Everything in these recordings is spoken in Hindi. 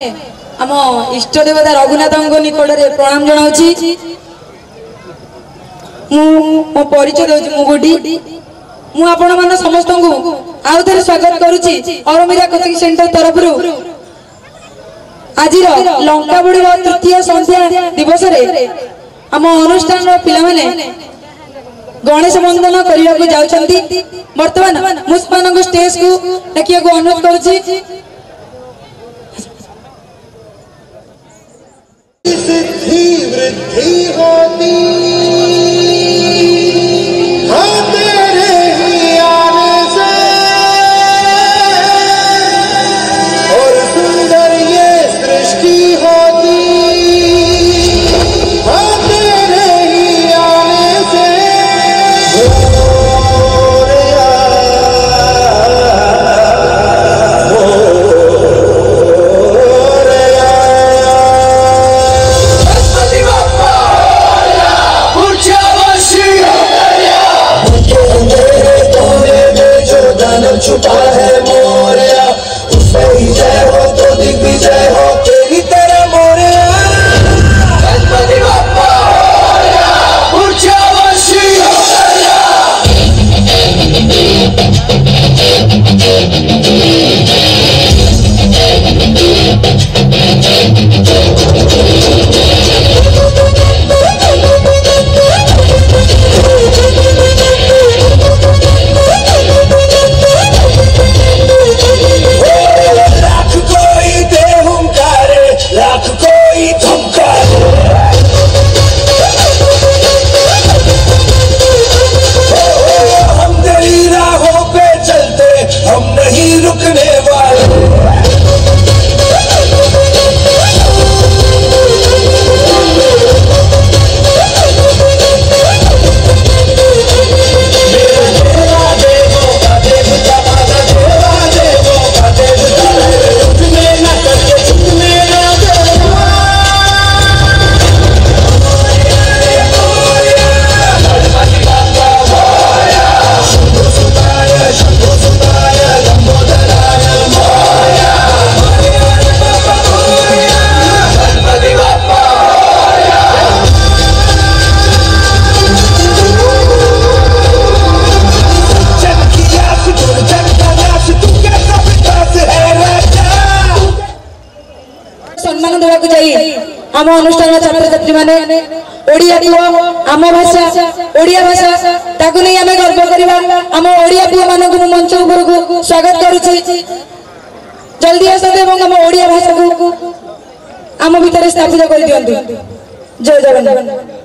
आम इष्ट देवता रघुनाथ निकट में प्रणाम जनाऊँगी। मो परिचय दूसरी मुगोटी मुझे मान समस्त को आउ थे स्वागत करुच्ची अरमीरा कोचिंग सेंटर तरफ आज लंका बुड़ी तृतीय संध्या दिवस आम अनुष्ठान पिला गणेश बंदन करने को जाऊँगी। बर्तमान मुझे स्टेज को देखिए अनुरोध करुच्ची। सिद्धि वृद्धि होती हाँ तेरे ही आने से और सुंदर ये सृष्टि होती हाँ तेरे ही आने से। छुपा है मोरिया उससे ही जय हो तो दिग्विजय हो तेरी तरह मोरिया। गणपति बप्पा उच्चवशी आम अनुष्ठान छात्र छात्री मैंने ओडिया पुओ आम भाषा ओडिया भाषा ताकू नहीं आम गर्व करवा आम ओडिया पुओ मान को मंच ऊपर स्वागत करुच्ची। जल्दी आसते आम ओडिया भाषा को आम भितर स्थापित कर दियंतु। जय जगन्नाथ।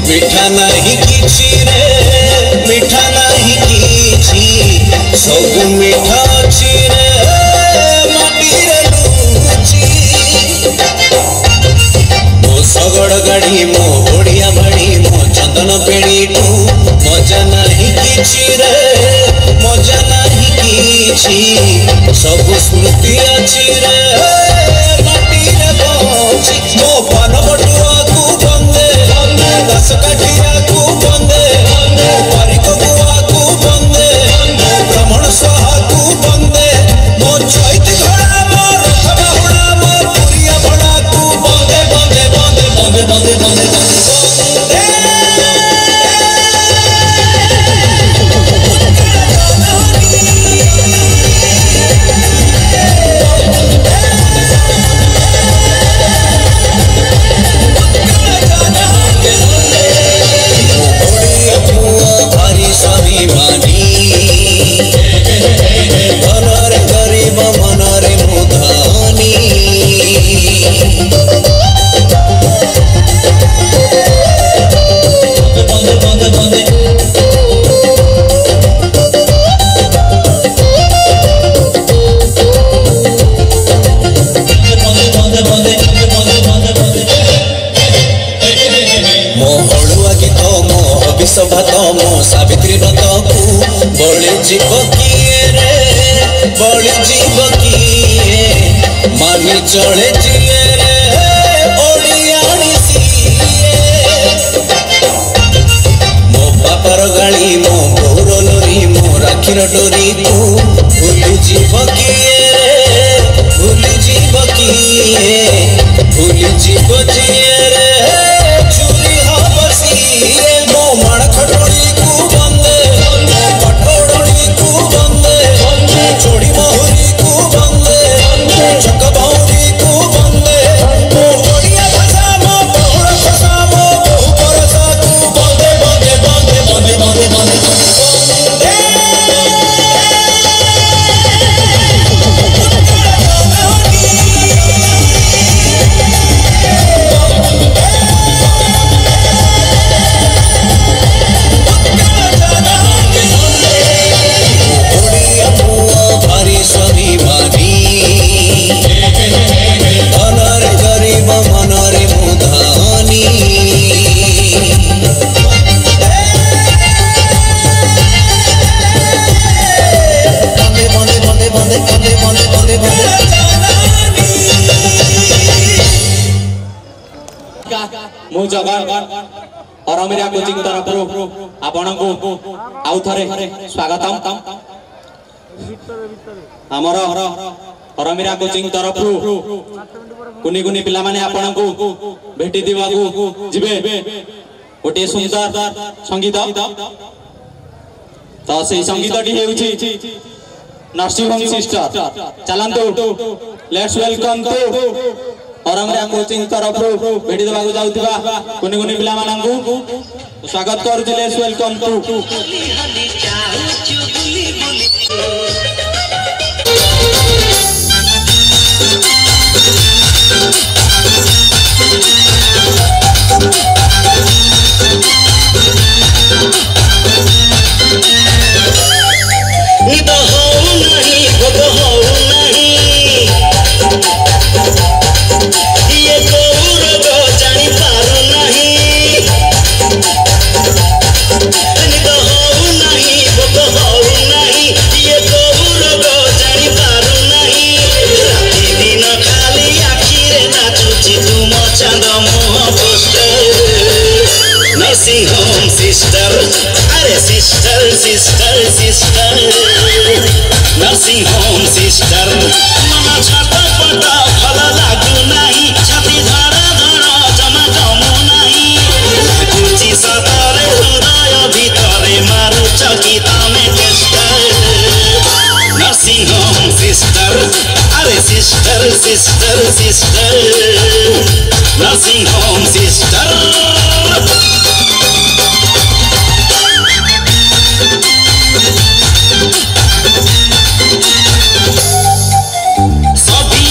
मीठा नहीं किसी रे मीठा नहीं किसी सब मीठा अच्छी रे माटी रे लूची। शगड़ गाड़ी मो ओडिया बाड़ी मो चंदन पेड़ी टू मजा नहीं किछि रे मजा नहीं किछि सब स्मृति अछि रे माटी रे बंची मो पान बटुआ को बंदे दस काठिया को बंदे पारी को बुआ को बंदे ब्राह्मण सहा को बंदे मो चैत घोड़ा मो रथ बाहुड़ा मो पुरिया भड़ा को बंदे बंदे बंदे बंदे बंदे बंदे भात मो सावित्री व्रत को बड़ी जीव किए रे बड़ी जीव किए मानी चले जिए रे ओडियाणी सीए मो बापर गाड़ी मो गौर लोरी मो राखीर डोरी को भूली जीव किए रे भूली जीव किए भूली जीव जिए रे चूरी हब सीए मो माण खटोड़ी को बंदे पटोड़ी को बंदे चोड़ी महुरी को बंदे चक बाउरी को बंदे ओडिया भाषा मो बहुड़ भाषा मो बहु परसा को बंदे बंदे बंदे बंदे बंदे बंदे मु जगन और मेरा कोचिंग तरफ आपण को आउ थरे स्वागतम हमर और मेरा कोचिंग तरफ कुनी कुनी पिला माने आपण को भेटी दिवा को जिबे गोटे सुंदर संगीत तो से संगीत टी हेउची नर्सिंग होम सिस्टर चलंतु लेट्स वेलकम टू और हमरा कोचिंग तरफ भेटी देबा को जाउतिबा कोनी कोनी पिला मानंगु स्वागत करथिले वेलकम टू निद हो नहीं भोग हो नहीं ये गौर गो जानी पारू नहीं निद हो नहीं भोग हो नहीं ये गौर गो जानी पारू नहीं राति दिन खाली आखिरे नाचुची तुम चांद मुह पोस्टर नर्सिंग होम सिस्टर अरे sister sister sister nursing home sister मन छटपट फल लागू नहीं छाती धड़ धड़ जमा जमू नहीं लागुची सतरे हृदय भितरे मारुच कि तमे टेस्टर नर्सिंग होम सिस्टर अरे sister sister sister nursing home sister सभी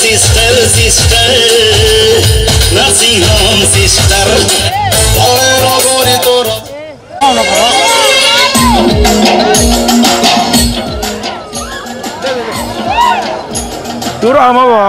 sister, sister, nursing home sister. Turo ama ba?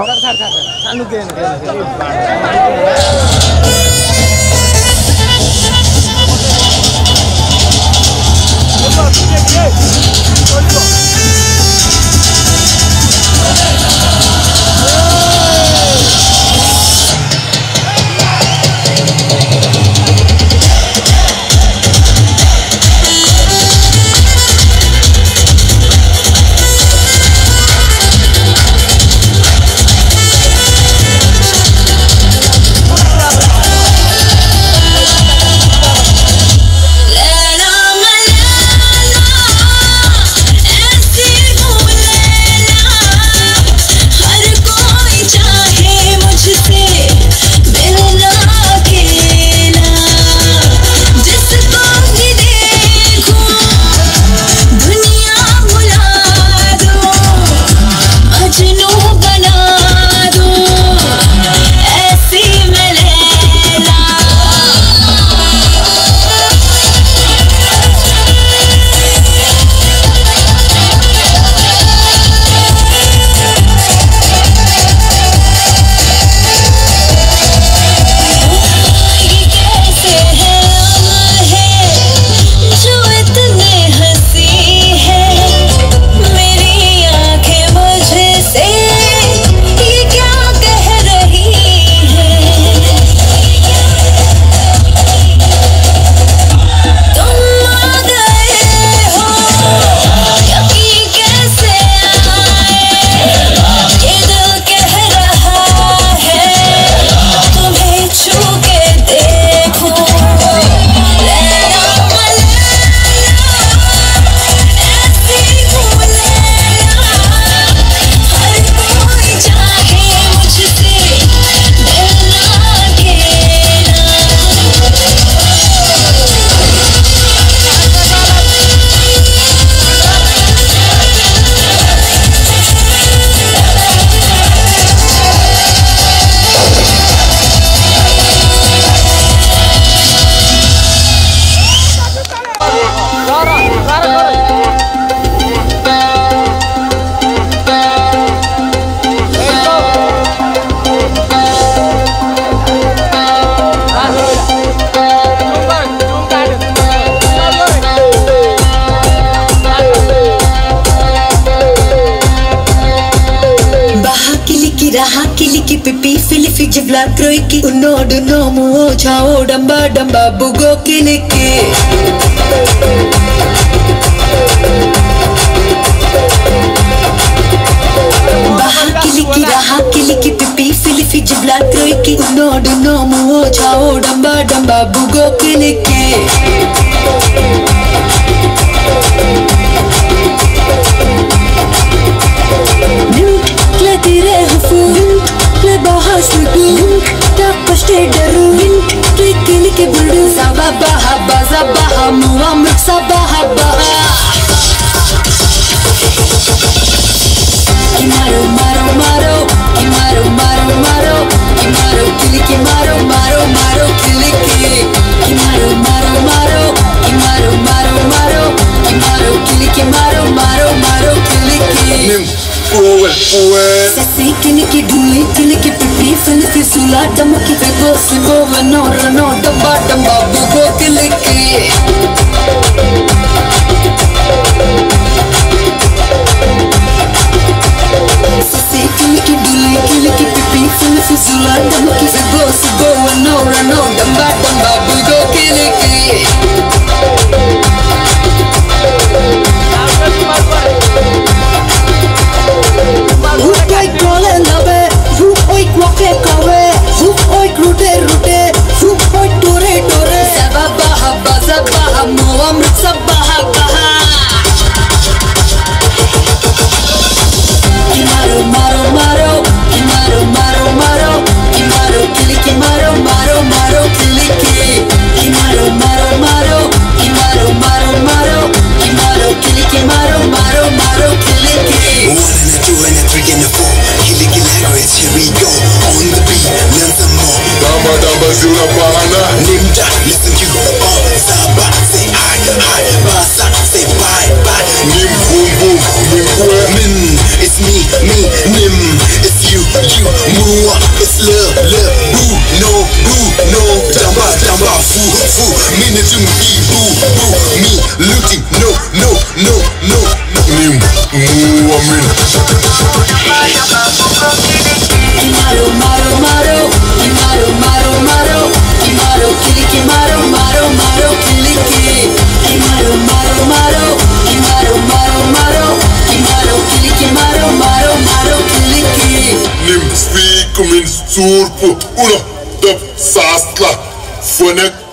Kiliki pipi filifi jibla kroiki unodu nomu chao damba damba bugo kiliki baha kiliki raha kiliki pipi filifi jibla kroiki unodu nomu chao damba damba bugo kiliki Kiliki duli kiliki pipi filifi sula damuki fego sigo vano rano damba damba bugo kiliki kiliki duli kiliki pipi filifi sula damuki fego sigo vano rano damba damba bugo kiliki Maro, maro, maro, maro, maro, maro, kiliki maro. Nimja, listen you, Zaba, say hi, hi, Basa, say bye, bye. Nim, boom, boom, nim, min, it's me, nim, it's you, mua, it's love, boo, no, damba, foo, minute me, boo, me, looting, no, nim, mua, min. Maro, kiliki, maro, kiliki. Maro, kiliki. Nim speak min surpo, una, dap, sasla, fonek.